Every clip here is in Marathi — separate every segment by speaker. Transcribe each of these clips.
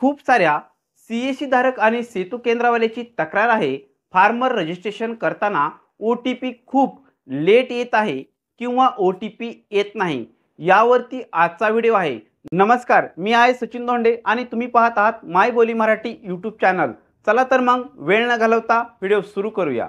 Speaker 1: खूप साऱ्या सीएससी धारक आणि सेतू केंद्रावाल्याची तक्रार आहे. फार्मर रजिस्ट्रेशन करताना ओ टी पी खूप लेट येत आहे किंवा ओ टी पी येत नाही. यावरती आजचा व्हिडिओ आहे. नमस्कार, मी आहे सचिन दोंडे आणि तुम्ही पाहत आहात माय बोली मराठी यूट्यूब चॅनल. चला तर मग वेळ न घालवता व्हिडिओ सुरू करूया.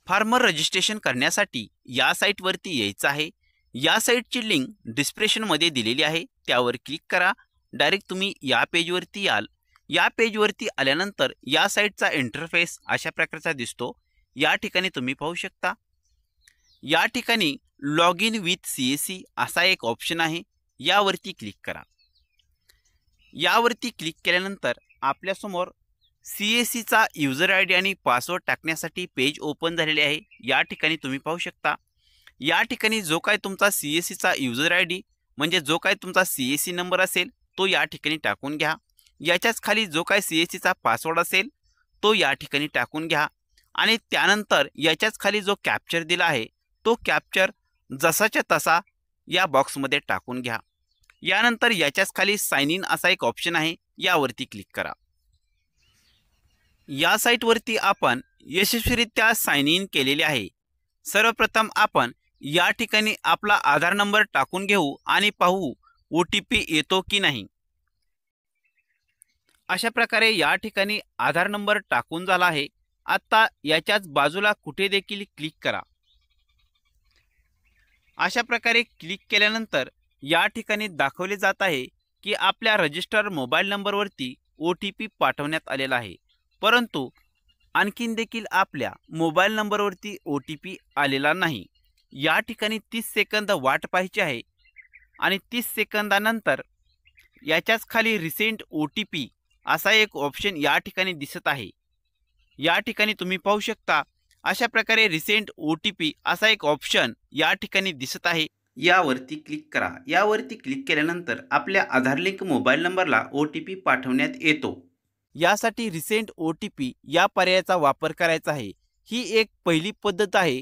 Speaker 2: फार्मर रजिस्ट्रेशन करण्यासाठी या साईटवरती यायचं आहे. या साईटची लिंक डिस्क्रिप्शनमध्ये दिलेली आहे, त्यावर क्लिक करा. डायरेक्ट तुम्ही या पेजवरती याल. या पेजवरती आल्यानंतर या साईटचा इंटरफेस अशा प्रकारचा दिसतो. या ठिकाणी तुम्ही पाहू शकता. या ठिकाणी लॉग इन विथ CSC असा एक ऑप्शन आहे, यावरती क्लिक करा. यावरती क्लिक केल्यानंतर आपल्यासमोर CSCचा यूजर आय डी आणि पासवर्ड टाकण्यासाठी पेज ओपन झालेले आहे. या ठिकाणी तुम्ही पाहू शकता. या ठिकाणी जो काय तुमचा CSCचा यूजर आय डी म्हणजे जो काय तुमचा CSC नंबर असेल तो या ठिकाणी टाकून घ्या. याच्याच खाली जो काय CSCचा पासवर्ड असेल तो या ठिकाणी टाकून घ्या आणि त्यानंतर याच्याच खाली जो कॅप्चर दिला आहे तो कॅप्चर जसाच्या तसा या बॉक्समध्ये टाकून घ्या. यानंतर याच्याच खाली साइन इन असा एक ऑप्शन आहे, यावरती क्लिक करा. या साईटवरती आपण यशस्वीरित्या साइन इन केलेले आहे. सर्वप्रथम आपण या ठिकाणी आपला आधार नंबर टाकून घेऊ आणि पाहू OTP येतो की नाही. अशा प्रकारे या ठिकाणी आधार नंबर टाकून झाला आहे. आता याच्याच बाजूला कुठे देखील क्लिक करा. अशा प्रकारे क्लिक केल्यानंतर या ठिकाणी दाखवले जात आहे की आपल्या रजिस्टर मोबाईल नंबरवरती OTP पाठवण्यात आलेला आहे, परंतु आणखीन देखील आपल्या मोबाईल नंबरवरती OTP आलेला नाही. या ठिकाणी 30 सेकंद वाट पाहायची आहे आणि 30 सेकंदानंतर याच्याच खाली रिसेंट OTP असा एक ऑप्शन या ठिकाणी दिसत आहे. या ठिकाणी तुम्ही पाहू शकता. अशा प्रकारे रिसेंट OTP असा एक ऑप्शन या ठिकाणी दिसत आहे. यावरती क्लिक करा. यावरती क्लिक केल्यानंतर आपल्या आधार लिंक मोबाईल नंबरला OTP पाठवण्यात येतो. यासाठी रिसेंट OTP या पर्यायाचा वापर करायचा आहे. ही एक पहिली पद्धत आहे.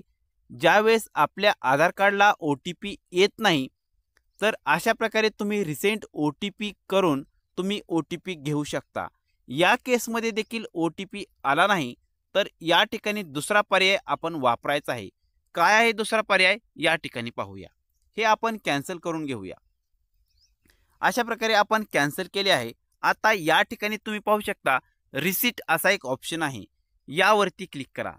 Speaker 2: ज्यावेळेस आपल्या आधार कार्डला OTP येत नाही तर अशा प्रकारे तुम्ही रिसेंट OTP करून तुम्ही OTP घेऊ शकता. या केसमध्ये देखील OTP आला नाही तर या ठिकाणी दुसरा पर्याय आपण वापरायचा आहे. काय आहे दुसरा पर्याय या ठिकाणी पाहूया. हे आपण कॅन्सल करून घेऊया. अशा प्रकारे आपण कॅन्सल केले आहे. आता या ठिकाणी तुम्ही पाहू शकता रिसीट असा एक ऑप्शन आहे, यावरती क्लिक करा.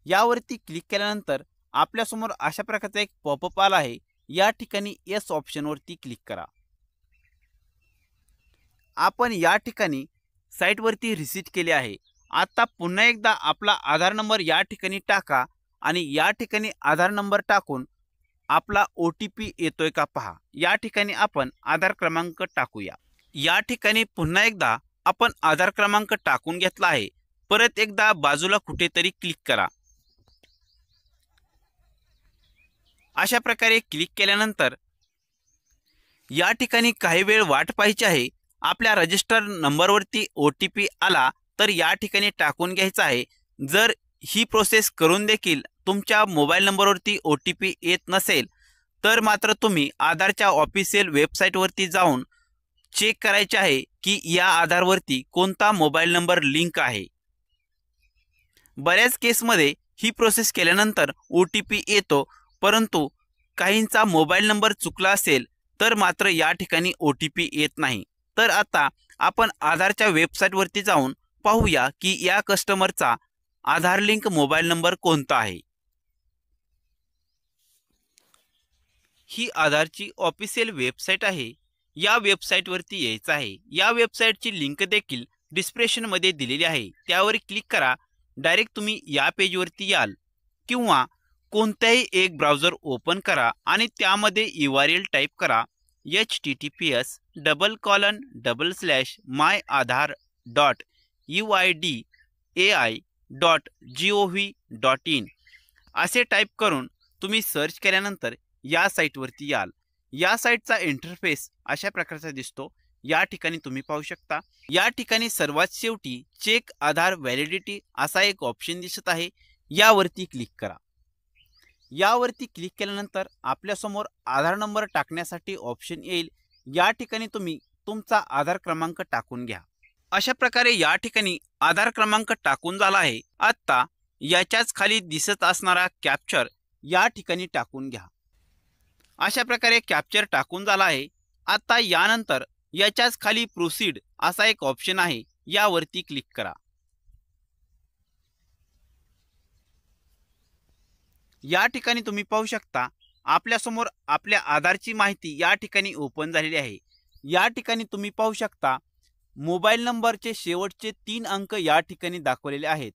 Speaker 2: यावरती क्लिक केल्यानंतर आपल्यासमोर अशा प्रकारचा एक पॉपअप आला आहे. या ठिकाणी येस ऑप्शनवरती क्लिक करा. आपण या ठिकाणी साईटवरती रिसीट केले आहे. आता पुन्हा एकदा आपला आधार नंबर या ठिकाणी टाका आणि या ठिकाणी आधार नंबर टाकून आपला OTP येतोय का पहा. या ठिकाणी आपण आधार क्रमांक टाकूया. या ठिकाणी पुन्हा एकदा आपण आधार क्रमांक टाकून घेतला आहे. परत एकदा बाजूला कुठेतरी क्लिक करा. अशा प्रकारे क्लिक केल्यानंतर या ठिकाणी काही वेळ वाट पाहायची आहे. आपल्या रजिस्टर नंबरवरती OTP आला तर या ठिकाणी टाकून घ्यायचा आहे. जर ही प्रोसेस करून देखील तुमच्या मोबाईल नंबरवरती OTP येत नसेल तर मात्र तुम्ही आधारच्या ऑफिशियल वेबसाईटवरती जाऊन चेक करायचे आहे की या आधारवरती कोणता मोबाईल नंबर लिंक आहे. बऱ्याच केसमध्ये ही प्रोसेस केल्यानंतर OTP येतो, परंतु काहींचा मोबाईल नंबर चुकला असेल तर मात्र या ठिकाणी OTP येत नाही. तर आता आपण आधारच्या वेबसाईटवरती जाऊन पाहूया की या कस्टमरचा आधार लिंक मोबाईल नंबर कोणता आहे. ही आधारची ऑफिशियल वेबसाईट आहे. या वेबसाईटवरती यायचं आहे. या वेबसाईटची लिंक देखील डिस्क्रिप्शनमध्ये दिलेली आहे, त्यावर क्लिक करा. डायरेक्ट तुम्ही या पेजवरती याल किंवा कोणत्याही एक ब्राउझर ओपन करा आणि त्यामध्ये URL टाईप करा https://myadhar.uidai.gov.in असे टाईप करून तुम्ही सर्च केल्यानंतर या साईटवरती याल. या साईटचा इंटरफेस अशा प्रकारचा दिसतो. या ठिकाणी तुम्ही पाहू शकता। या ठिकाणी सर्वात शेवटी चेक आधार व्हॅलिडिटी असा एक ऑप्शन दिसत आहे, यावरती क्लिक करा। यावरती क्लिक केल्यानंतर आपल्यासमोर आधार नंबर टाकण्यासाठी ऑप्शन येईल। या ठिकाणी तुम्ही तुमचा आधार क्रमांक टाकून घ्या। अशा प्रकारे या ठिकाणी आधार क्रमांक टाकून झाला आहे। आता याच्याच खाली दिसत असणारा कॅप्चर या ठिकाणी टाकून घ्या। अशा प्रकारे कॅप्चर टाकून झाला आहे। आता यानंतर याच्याच खाली प्रोसीड असा एक ऑप्शन आहे, यावरती क्लिक करा। या ठिकाणी तुम्ही पाहू शकता आपल्यासमोर आपल्या आधारची माहिती या ठिकाणी ओपन झालेली आहे। या ठिकाणी तुम्ही पाहू शकता मोबाईल नंबरचे शेवटचे 3 अंक या ठिकाणी दाखवलेले आहेत।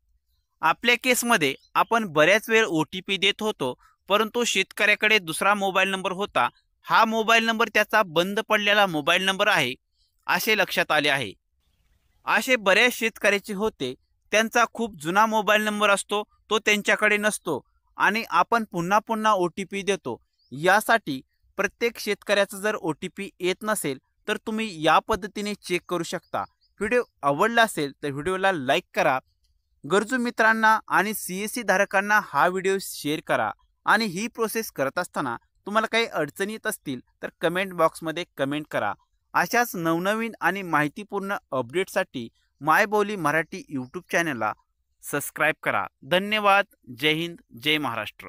Speaker 2: आपल्या केसमध्ये आपण बऱ्याच वेळ OTP देत होतो, परंतु शेतकऱ्याकडे दुसरा मोबाईल नंबर होता। हा मोबाईल नंबर त्याचा बंद पडलेला मोबाईल नंबर आहे असे लक्षात आले आहे। असे बऱ्याच शेतकऱ्याचे होते, त्यांचा खूप जुना मोबाईल नंबर असतो, तो त्यांच्याकडे नसतो आणि आपण पुन्हा पुन्हा OTP देतो। यासाठी प्रत्येक शेतकऱ्याचा जर OTP येत नसेल तर तुम्ही या पद्धतीने चेक करू शकता। व्हिडिओ आवडला असेल तर व्हिडिओला लाईक करा, गरजू मित्रांना आणि CSC धारकांना हा व्हिडिओ शेअर करा आणि ही प्रोसेस करत असताना तुम्हाला काही अडचणी येत असतील तर कमेंट बॉक्समध्ये कमेंट करा। अशाच नवनवीन आणि माहितीपूर्ण अपडेटसाठी मायबोली मराठी यूट्यूब चॅनलला सबस्क्राईब करा। धन्यवाद। जय हिंद, जय महाराष्ट्र।